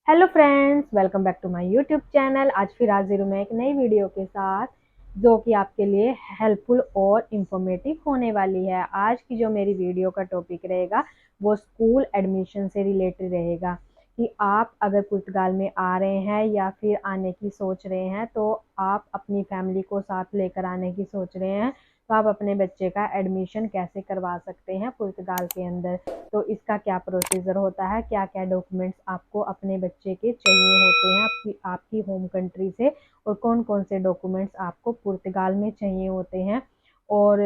Hello friends, welcome back to my YouTube channel. आज फिर हाजिर हूँ मैं एक नई वीडियो के साथ जो कि आपके लिए हेल्पफुल और इंफॉर्मेटिव होने वाली है। आज की जो मेरी वीडियो का टॉपिक रहेगा वो स्कूल एडमिशन से रिलेटेड रहेगा कि आप अगर पुर्तगाल में आ रहे हैं या फिर आने की सोच रहे हैं, तो आप अपनी फैमिली को साथ लेकर आने की सोच रहे हैं, तो आप अपने बच्चे का एडमिशन कैसे करवा सकते हैं पुर्तगाल के अंदर। तो इसका क्या प्रोसीजर होता है, क्या क्या डॉक्यूमेंट्स आपको अपने बच्चे के चाहिए होते हैं आपकी आपकी होम कंट्री से, और कौन कौन से डॉक्यूमेंट्स आपको पुर्तगाल में चाहिए होते हैं, और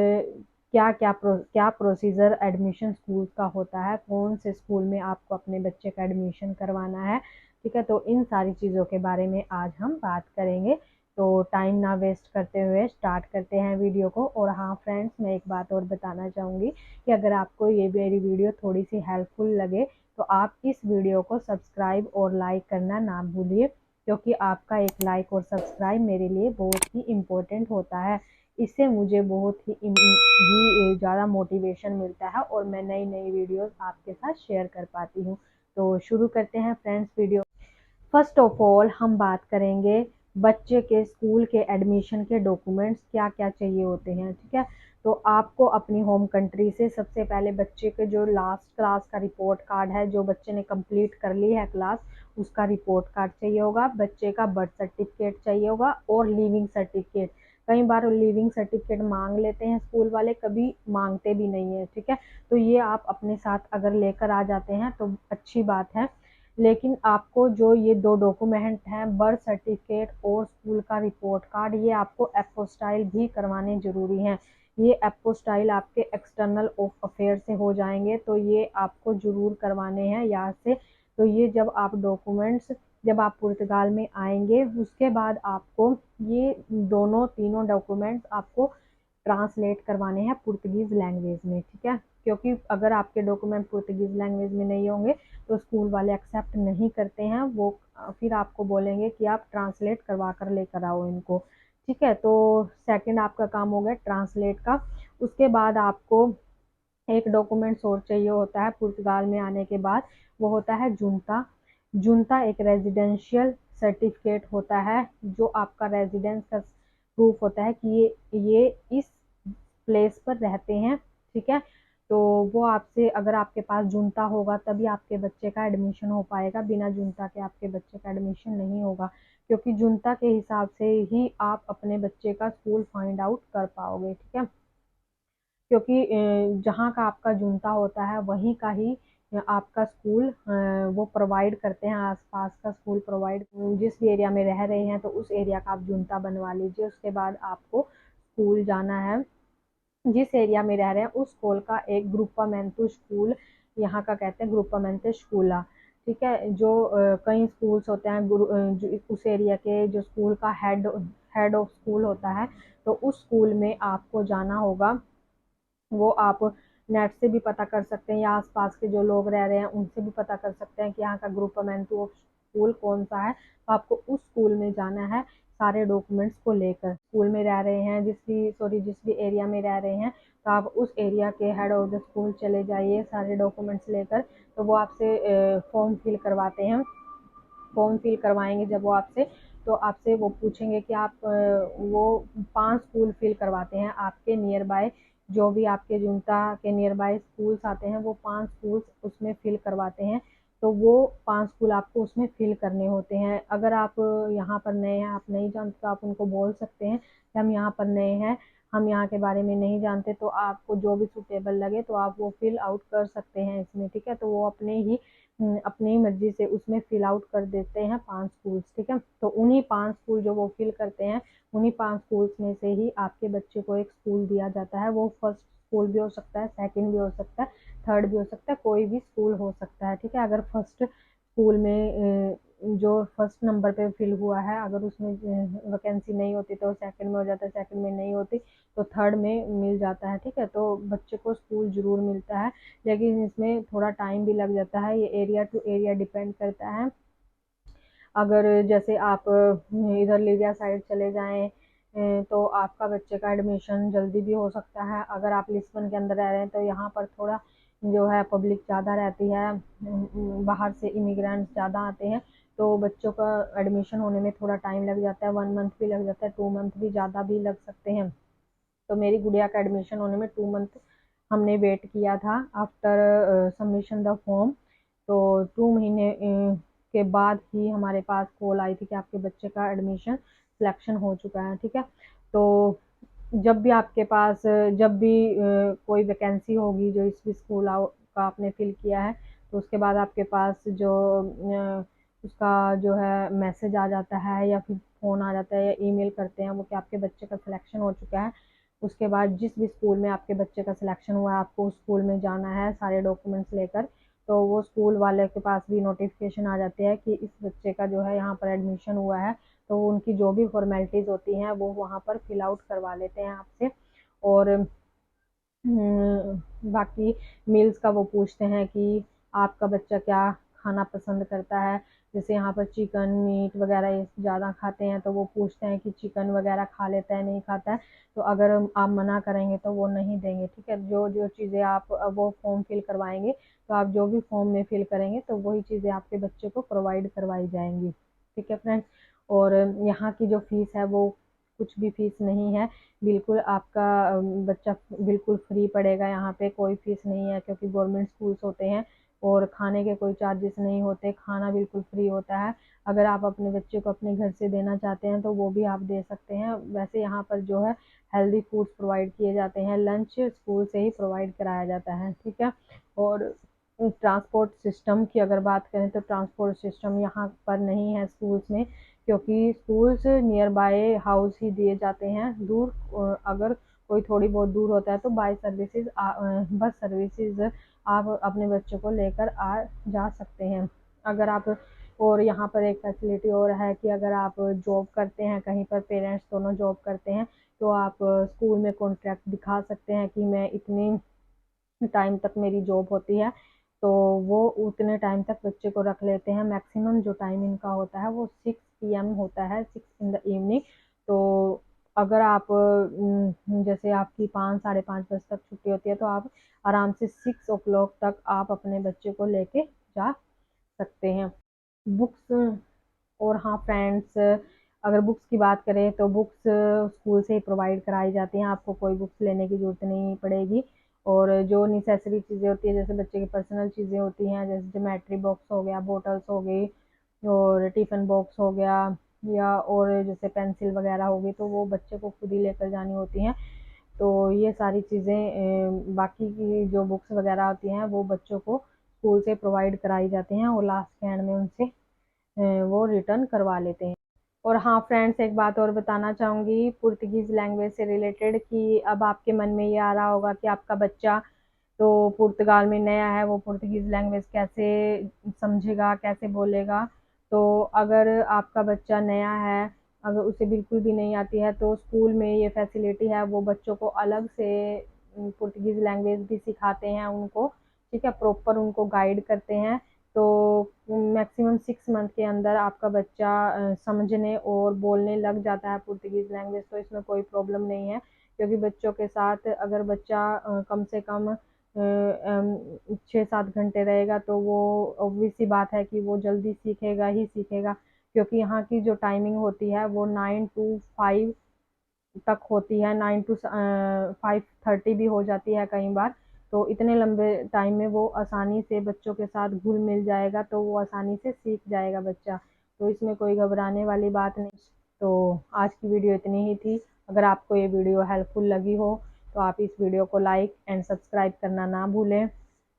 क्या प्रोसीजर एडमिशन स्कूल का होता है, कौन से स्कूल में आपको अपने बच्चे का एडमिशन करवाना है। ठीक है, तो इन सारी चीज़ों के बारे में आज हम बात करेंगे। तो टाइम ना वेस्ट करते हुए स्टार्ट करते हैं वीडियो को। और हाँ फ्रेंड्स, मैं एक बात और बताना चाहूँगी कि अगर आपको ये मेरी वीडियो थोड़ी सी हेल्पफुल लगे तो आप इस वीडियो को सब्सक्राइब और लाइक करना ना भूलिए, क्योंकि आपका एक लाइक और सब्सक्राइब मेरे लिए बहुत ही इम्पोर्टेंट होता है। इससे मुझे बहुत ही ज़्यादा मोटिवेशन मिलता है और मैं नई नई वीडियोस आपके साथ शेयर कर पाती हूँ। तो शुरू करते हैं friends video. First of all हम बात करेंगे बच्चे के स्कूल के एडमिशन के डॉक्यूमेंट्स क्या क्या चाहिए होते हैं। ठीक है, तो आपको अपनी होम कंट्री से सबसे पहले बच्चे के जो लास्ट क्लास का रिपोर्ट कार्ड है, जो बच्चे ने कंप्लीट कर ली है क्लास, उसका रिपोर्ट कार्ड चाहिए होगा। बच्चे का बर्थ सर्टिफिकेट चाहिए होगा और लिविंग सर्टिफिकेट। कई बार लिविंग सर्टिफिकेट मांग लेते हैं स्कूल वाले, कभी मांगते भी नहीं है। ठीक है, तो ये आप अपने साथ अगर लेकर आ जाते हैं तो अच्छी बात है। लेकिन आपको जो ये दो डॉक्यूमेंट हैं, बर्थ सर्टिफिकेट और स्कूल का रिपोर्ट कार्ड, ये आपको अपोस्टाइल भी करवाने जरूरी हैं। ये अपोस्टाइल आपके एक्सटर्नल अफेयर से हो जाएंगे, तो ये आपको जरूर करवाने हैं यहाँ से। तो ये जब आप डॉक्यूमेंट्स जब आप पुर्तगाल में आएंगे उसके बाद आपको ये दोनों तीनों डॉक्यूमेंट्स आपको ट्रांसलेट करवाने हैं पुर्तगीज लैंग्वेज में। ठीक है, क्योंकि अगर आपके डॉक्यूमेंट पुर्तगीज लैंग्वेज में नहीं होंगे तो स्कूल वाले एक्सेप्ट नहीं करते हैं। वो फिर आपको बोलेंगे कि आप ट्रांसलेट करवा कर लेकर आओ इनको। ठीक है, तो सेकंड आपका काम हो गया ट्रांसलेट का। उसके बाद आपको एक डॉक्यूमेंट्स और चाहिए होता है पुर्तगाल में आने के बाद, वो होता है जुनता। जुनता एक रेजिडेंशियल सर्टिफिकेट होता है, जो आपका रेजिडेंस का प्रूफ होता है कि ये इस प्लेस पर रहते हैं। ठीक है, तो वो आपसे, अगर आपके पास जुनता होगा तभी आपके बच्चे का एडमिशन हो पाएगा, बिना जुनता के आपके बच्चे का एडमिशन नहीं होगा, क्योंकि जुनता के हिसाब से ही आप अपने बच्चे का स्कूल फाइंड आउट कर पाओगे। ठीक है, क्योंकि जहाँ का आपका जुनता होता है वहीं का ही आपका स्कूल वो प्रोवाइड करते हैं। आसपास का स्कूल प्रोवाइड, जिस भी एरिया में रह रहे हैं तो उस एरिया का आप जुनता बनवा लीजिए। उसके बाद आपको स्कूल जाना है। जिस एरिया में रह रहे हैं उस स्कूल का एक ग्रुपामेंटू स्कूल, यहाँ का कहते हैं ग्रुपामेंटू स्कूला। ठीक है, जो कई स्कूल्स होते हैं जो उस एरिया के, जो स्कूल का हेड ऑफ स्कूल होता है, तो उस स्कूल में आपको जाना होगा। वो आप नेट से भी पता कर सकते हैं या आसपास के जो लोग रह रहे हैं उनसे भी पता कर सकते हैं कि यहाँ का ग्रुपामेंटू ऑफ स्कूल कौन सा है। तो आपको उस स्कूल में जाना है सारे डॉक्यूमेंट्स को लेकर। स्कूल में रह रहे हैं, जिस भी एरिया में रह रहे हैं, तो आप उस एरिया के हेड ऑफ द स्कूल चले जाइए सारे डॉक्यूमेंट्स लेकर। तो वो आपसे फॉर्म फिल करवाते हैं। फॉर्म फिल करवाएंगे जब वो आपसे, तो आपसे वो पूछेंगे कि आप वो 5 स्कूल फिल करवाते हैं आपके नियर बाय। जो भी आपके जुनता के नियर बाय स्कूल्स आते हैं वो 5 स्कूल्स उसमें फिल करवाते हैं। तो वो 5 स्कूल आपको उसमें फिल करने होते हैं। अगर आप यहाँ पर नए हैं, आप नहीं जानते, तो आप उनको बोल सकते हैं कि हम यहाँ पर नए हैं, हम यहाँ के बारे में नहीं जानते, तो आपको जो भी सुटेबल लगे तो आप वो फिल आउट कर सकते हैं इसमें। ठीक है, तो वो अपनी मर्जी से उसमें फिल आउट कर देते हैं 5 स्कूल्स। ठीक है, तो उन्हीं 5 स्कूल जो वो फिल करते हैं, उन्हीं 5 स्कूल्स में से ही आपके बच्चे को एक स्कूल दिया जाता है। वो फर्स्ट स्कूल भी हो सकता है, सेकंड भी हो सकता है, थर्ड भी हो सकता है, कोई भी स्कूल हो सकता है। ठीक है, अगर फर्स्ट स्कूल में जो फर्स्ट नंबर पे फिल हुआ है, अगर उसमें वैकेंसी नहीं होती तो सेकंड में हो जाता है, सेकंड में नहीं होती तो थर्ड में मिल जाता है। ठीक है, तो बच्चे को स्कूल जरूर मिलता है, लेकिन इसमें थोड़ा टाइम भी लग जाता है। ये एरिया टू एरिया डिपेंड करता है। अगर जैसे आप इधर लिबिया साइड चले जाएं, तो आपका बच्चे का एडमिशन जल्दी भी हो सकता है। अगर आप लिस्बन के अंदर रह रहे हैं तो यहाँ पर थोड़ा जो है पब्लिक ज़्यादा रहती है, बाहर से इमिग्रेंट्स ज़्यादा आते हैं, तो बच्चों का एडमिशन होने में थोड़ा टाइम लग जाता है, 1 मंथ भी लग जाता है, 2 मंथ भी, ज़्यादा भी लग सकते हैं। तो मेरी गुड़िया का एडमिशन होने में 2 मंथ हमने वेट किया था आफ्टर सबमिशन द फॉर्म। तो 2 महीने के बाद ही हमारे पास कॉल आई थी कि आपके बच्चे का एडमिशन सिलेक्शन हो चुका है। ठीक है, तो जब भी आपके पास जब भी कोई वैकेंसी होगी जो इस भी स्कूल का आपने फिल किया है, तो उसके बाद आपके पास जो उसका जो है मैसेज आ जाता है या फिर फ़ोन आ जाता है या ईमेल करते हैं वो कि आपके बच्चे का सिलेक्शन हो चुका है। उसके बाद जिस भी स्कूल में आपके बच्चे का सिलेक्शन हुआ है, आपको उस स्कूल में जाना है सारे डॉक्यूमेंट्स लेकर। तो वो स्कूल वाले के पास भी नोटिफिकेशन आ जाती है कि इस बच्चे का जो है यहाँ पर एडमिशन हुआ है। तो उनकी जो भी फॉर्मेलिटीज़ होती हैं वो वहाँ पर फिल आउट करवा लेते हैं आपसे। और बाकी मील्स का वो पूछते हैं कि आपका बच्चा क्या खाना पसंद करता है। जैसे यहाँ पर चिकन मीट वगैरह ये ज़्यादा खाते हैं, तो वो पूछते हैं कि चिकन वगैरह खा लेता है नहीं खाता है। तो अगर आप मना करेंगे तो वो नहीं देंगे। ठीक है, जो जो चीज़ें आप वो फॉर्म फिल करवाएंगे, तो आप जो भी फॉर्म में फिल करेंगे तो वही चीज़ें आपके बच्चे को प्रोवाइड करवाई जाएंगी। ठीक है फ्रेंड्स, और यहाँ की जो फीस है वो कुछ भी फीस नहीं है, बिल्कुल आपका बच्चा बिल्कुल फ्री पड़ेगा। यहाँ पे कोई फीस नहीं है क्योंकि गवर्नमेंट स्कूल्स होते हैं और खाने के कोई चार्जेस नहीं होते, खाना बिल्कुल फ्री होता है। अगर आप अपने बच्चे को अपने घर से देना चाहते हैं तो वो भी आप दे सकते हैं। वैसे यहाँ पर जो है हेल्दी फूड्स प्रोवाइड किए जाते हैं, लंच स्कूल से ही प्रोवाइड कराया जाता है। ठीक है, और ट्रांसपोर्ट सिस्टम की अगर बात करें तो ट्रांसपोर्ट सिस्टम यहाँ पर नहीं है स्कूल्स में, क्योंकि स्कूल्स नियर बाय हाउस ही दिए जाते हैं। दूर अगर कोई थोड़ी बहुत दूर होता है तो बाय सर्विसेज बस सर्विसेज आप अपने बच्चों को लेकर आ जा सकते हैं। अगर आप, और यहाँ पर एक फैसिलिटी और है कि अगर आप जॉब करते हैं कहीं पर, पेरेंट्स दोनों जॉब करते हैं, तो आप स्कूल में कॉन्ट्रैक्ट दिखा सकते हैं कि मैं इतनी टाइम तक मेरी जॉब होती है। तो वो उतने टाइम तक बच्चे को रख लेते हैं। मैक्सिमम जो टाइम इनका होता है वो 6 PM होता है, 6 in the evening। तो अगर आप जैसे आपकी 5 साढ़े 5 बजे तक छुट्टी होती है तो आप आराम से 6 o'clock तक आप अपने बच्चे को लेके जा सकते हैं। बुक्स, और हाँ फ्रेंड्स, अगर बुक्स की बात करें तो बुक्स स्कूल से ही प्रोवाइड कराई जाती हैं, आपको कोई बुक्स लेने की ज़रूरत नहीं पड़ेगी। और जो नेसेसरी चीज़ें होती हैं जैसे बच्चे की पर्सनल चीज़ें होती हैं, जैसे ज्योमेट्री बॉक्स हो गया, बॉटल्स हो गई और टिफ़िन बॉक्स हो गया, या और जैसे पेंसिल वगैरह होगी, तो वो बच्चे को खुद ही लेकर जानी होती हैं। तो ये सारी चीज़ें बाकी की जो बुक्स वगैरह होती हैं वो बच्चों को स्कूल से प्रोवाइड कराई जाती हैं और लास्ट के एंड में उनसे वो रिटर्न करवा लेते हैं। और हाँ फ्रेंड्स, एक बात और बताना चाहूँगी पुर्तगीज़ लैंग्वेज से रिलेटेड, कि अब आपके मन में ये आ रहा होगा कि आपका बच्चा तो पुर्तगाल में नया है, वो पुर्तगीज़ लैंग्वेज कैसे समझेगा, कैसे बोलेगा। तो अगर आपका बच्चा नया है, अगर उसे बिल्कुल भी नहीं आती है, तो स्कूल में ये फैसिलिटी है, वो बच्चों को अलग से पुर्तगीज़ लैंग्वेज भी सिखाते हैं उनको। ठीक है, प्रॉपर उनको गाइड करते हैं। तो मैक्सिमम 6 मंथ के अंदर आपका बच्चा समझने और बोलने लग जाता है पुर्तगीज़ लैंग्वेज। तो इसमें कोई प्रॉब्लम नहीं है, क्योंकि बच्चों के साथ अगर बच्चा कम से कम 6 7 घंटे रहेगा तो वो ऑब्वियस सी बात है कि वो जल्दी सीखेगा ही सीखेगा। क्योंकि यहाँ की जो टाइमिंग होती है वो 9 to 5 तक होती है, 9 to 5:30 भी हो जाती है कई बार। तो इतने लंबे टाइम में वो आसानी से बच्चों के साथ घुल मिल जाएगा, तो वो आसानी से सीख जाएगा बच्चा। तो इसमें कोई घबराने वाली बात नहीं। तो आज की वीडियो इतनी ही थी। अगर आपको ये वीडियो हेल्पफुल लगी हो तो आप इस वीडियो को लाइक एंड सब्सक्राइब करना ना भूलें।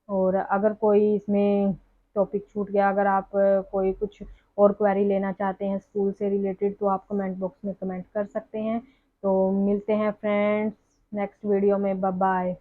और अगर कोई इसमें टॉपिक छूट गया, अगर आप कोई कुछ और क्वेरी लेना चाहते हैं स्कूल से रिलेटेड, तो आप कमेंट बॉक्स में कमेंट कर सकते हैं। तो मिलते हैं फ्रेंड्स नेक्स्ट वीडियो में, बाय बाय।